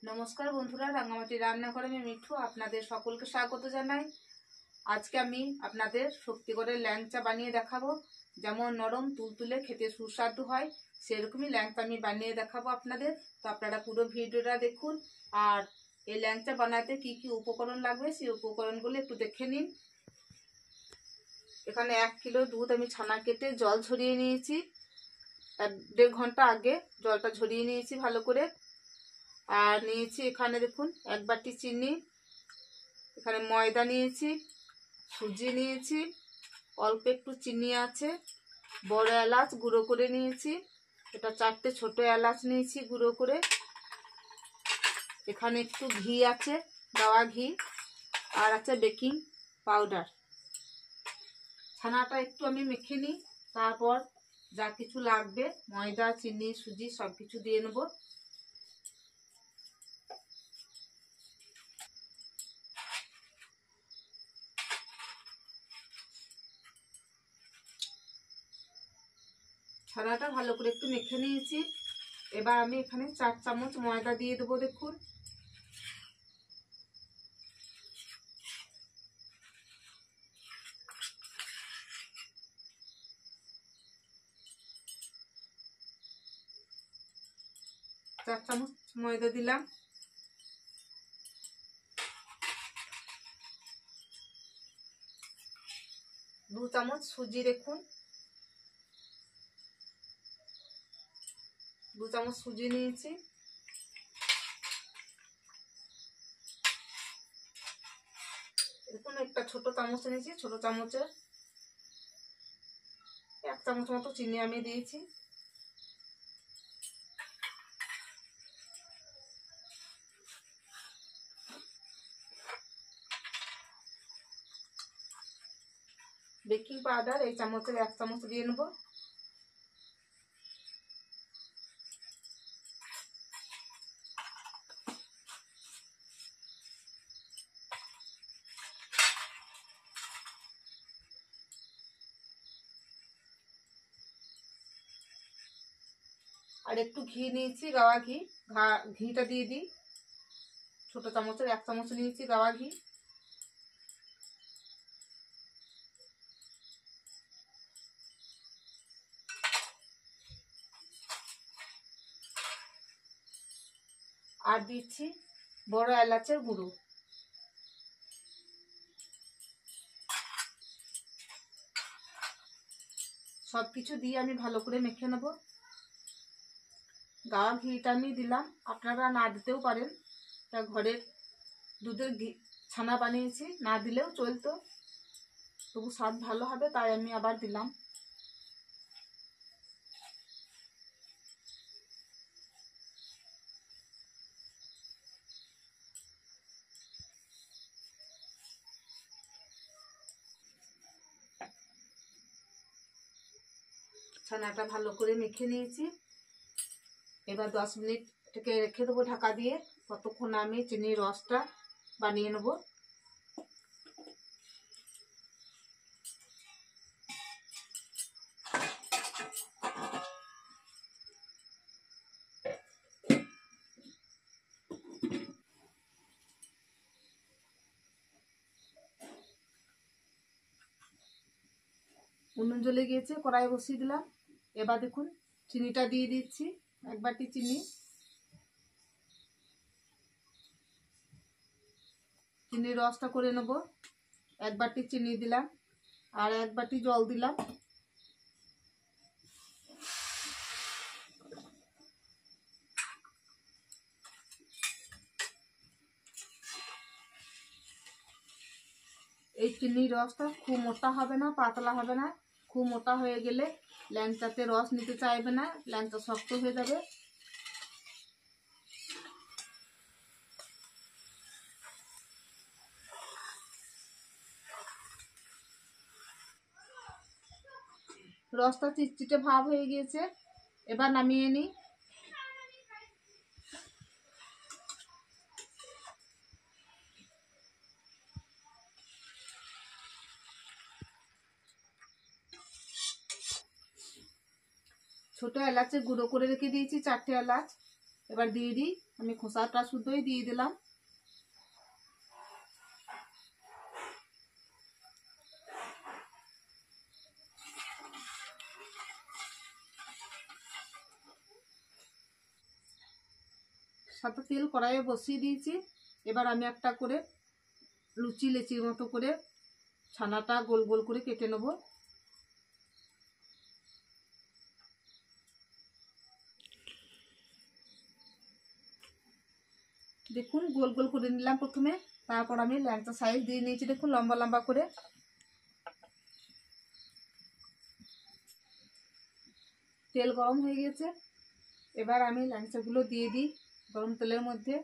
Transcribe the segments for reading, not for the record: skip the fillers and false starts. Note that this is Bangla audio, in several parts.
নমস্কার বন্ধুরা, রাঙামাটি রান্নাঘরে আমি মিঠু আপনাদের সকলকে স্বাগত জানাই। আজকে আমি আপনাদের শক্তিগড়ের ল্যাংচা বানিয়ে দেখাবো। যেমন নরম তুলতুলে খেতে সুস্বাদু হয়, সেরকমই ল্যাংচা আমি বানিয়ে দেখাবো আপনাদের। তো আপনারা পুরো ভিডিওটা দেখুন। আর এই ল্যাংচা বানাতে কি কি উপকরণ লাগবে সেই উপকরণগুলো একটু দেখে নিন। এখানে 1 কিলো দুধ আমি ছানা কেটে জল ঝরিয়ে নিয়েছি। 1.5 ঘন্টা আগে জলটা ঝরিয়ে নিয়েছি ভালো করে। আর নিয়েছি এখানে দেখুন 1 বাটি চিনি, এখানে ময়দা নিয়েছি, সুজি নিয়েছি, অল্প একটু চিনি আছে, বড় এলাচ গুঁড়ো করে নিয়েছি, এটা 4টে ছোট এলাচ নিয়েছি গুঁড়ো করে, এখানে একটু ঘি আছে, গাওয়া ঘি, আর আছে বেকিং পাউডার। ছানাটা একটু আমি মেখে নিই, তারপর যা কিছু লাগবে ময়দা চিনি সুজি সব কিছু দিয়ে নেব। ছানাটা ভালো করে একটু মেখে নিয়েছি। এবার আমি এখানে 4 চামচ ময়দা দিয়ে দেবো। দেখুন চার চামচ ময়দা দিলাম। দু চামচ সুজি, দেখুন 2 চামচ সুজি নিয়েছি। দেখুন একটা ছোট চামচ নিয়েছি, ছোট চামচের 1 চামচ মতো চিনি আমি দিয়েছি। বেকিং পাউডার এই চামচের 1 চামচ দিয়ে নেব। আর একটু ঘি নিয়েছি, গাওয়া ঘি, ঘিটা দিয়ে দিই। ছোট চামচের 1 চামচ নিয়েছি গাওয়া ঘি। আর দিচ্ছি বড় এলাচের গুঁড়ো। সবকিছু দিয়ে আমি ভালো করে মেখে নেব। গাওয়া ঘিটা আমি দিলাম, আপনারা না দিতেও পারেন। তা ঘরের দুধের ঘি ছানা বানিয়েছি, না দিলেও চলতো, তবু স্বাদ ভালো হবে তাই আমি আবার দিলাম। ছানাটা ভালো করে মেখে নিয়েছি। এবার 10 মিনিট এটাকে রেখে দেবো ঢাকা দিয়ে, ততক্ষণ আমি চিনির রসটা বানিয়ে নেব। উনুন জ্বলে গিয়েছে, কড়াই বসিয়ে দিলাম। এবার দেখুন চিনিটা দিয়ে দিচ্ছি, 1 বাটি চিনি। চিনির রসটা করে নেব। 1 বাটি চিনি দিলাম, আর 1 বাটি জল দিলাম। এই চিনির রসটা খুব মোটা হবে না, পাতলা হবে না। খুব মোটা হয়ে গেলে ল্যাংচাতে রস নিতে চাইবে না, ল্যাংচা শক্ত হয়ে যাবে। রসটা চিটচিটে ভাব হয়ে গিয়েছে, এবার নামিয়ে নিই। ছোট এলাচে গুঁড়ো করে রেখে দিয়েছি 4টে এলাচ, এবার দিয়ে দিই, আমি খোসাটা শুদ্ধই দিয়ে দিলাম। সাথে তেল কড়াইয়ে বসিয়ে দিয়েছি। এবার আমি একটা করে লুচি লেচির মতো করে ছানাটা গোল গোল করে কেটে নেব। দেখুন গোল গোল করে নিলাম প্রথমে, তারপর আমি ল্যাংচা সাইজ দিয়ে নিয়েছি দেখুন লম্বা লম্বা করে। তেল গরম হয়ে গেছে, এবার আমি ল্যাংচাগুলো দিয়ে দিই গরম তেলের মধ্যে।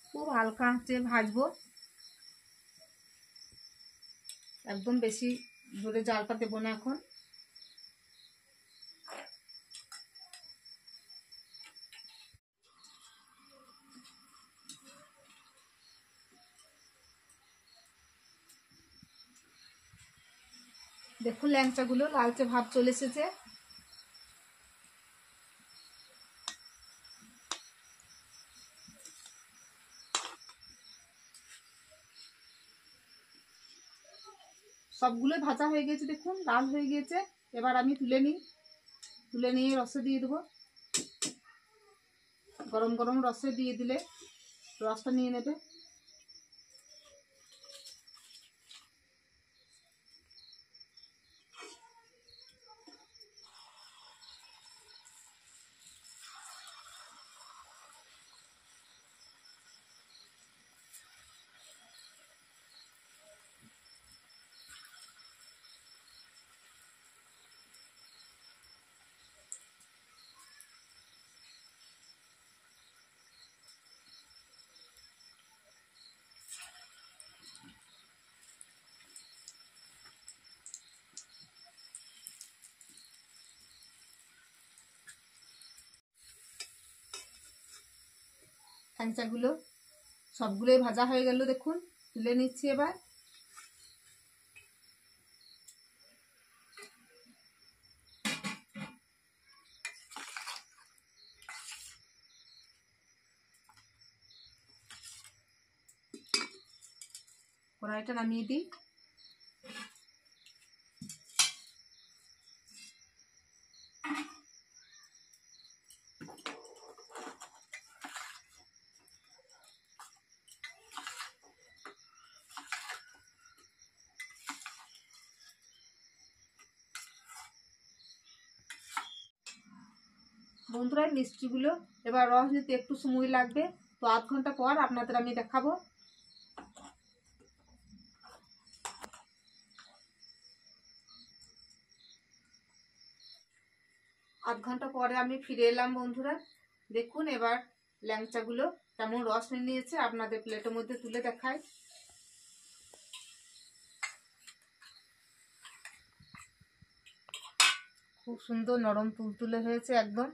খুব হালকা আঁচে ভাজবো, একদম বেশি জোরে জালটা দেবো না এখন। দেখুন ল্যাংচাগুলো লালচে ভাব চলে এসেছে। সবগুলো ভাজা হয়ে গেছে দেখুন, লাল হয়ে গেছে। এবার আমি তুলে নিয়ে রসে দিয়ে দেবো। গরম গরম রসে দিয়ে দিলে রসটা নিয়ে নেবে। ল্যাংচাগুলো সবগুলোই ভাজা হয়ে গেল দেখুন, তুলে নিচ্ছি। এবার কড়াইটা নামিয়ে দিই। বন্ধুরা মিষ্টিগুলো এবার রস নিতে একটু সময় লাগবে, তো আধ ঘন্টা পর আপনাদের আমি দেখাবো। আধ ঘন্টা পরে আমি ফিরে এলাম বন্ধুরা। দেখুন এবার ল্যাংচাগুলো কেমন রস নিয়ে নিয়েছে, আপনাদের প্লেটের মধ্যে তুলে দেখায়। খুব সুন্দর নরম তুলতুলে হয়েছে একদম।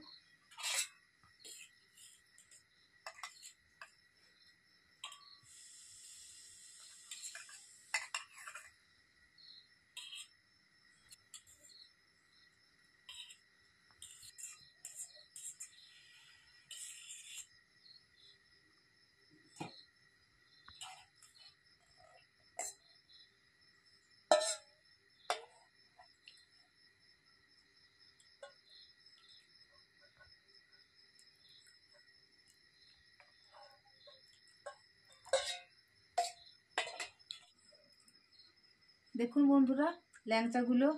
দেখুন বন্ধুরা ল্যাংচাগুলো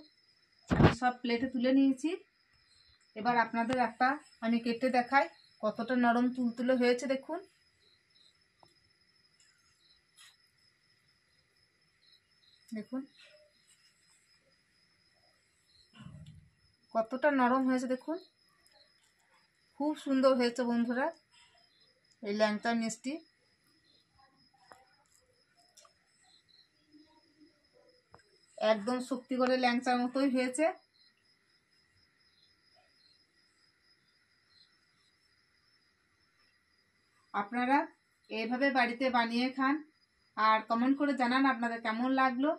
আমি সব প্লেটে তুলে নিয়েছি। এবার আপনাদের একটা আমি কেটে দেখাই কতটা নরম তুলতুলে হয়েছে। দেখুন দেখুন কতটা নরম হয়েছে দেখুন। খুব সুন্দর হয়েছে বন্ধুরা এই ল্যাংচা মিষ্টি। একদম শক্তিগড়ের ল্যাংচার মতোই হয়েছে। আপনারা এইভাবে বাড়িতে বানিয়ে খান আর কমেন্ট করে জানান আপনাদের কেমন লাগলো।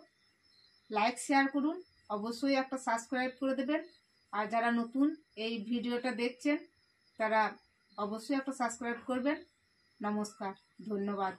লাইক শেয়ার করুন, অবশ্যই একটা সাবস্ক্রাইব করে দেবেন। আর যারা নতুন এই ভিডিওটা দেখছেন তারা অবশ্যই একটা সাবস্ক্রাইব করবেন। নমস্কার, ধন্যবাদ।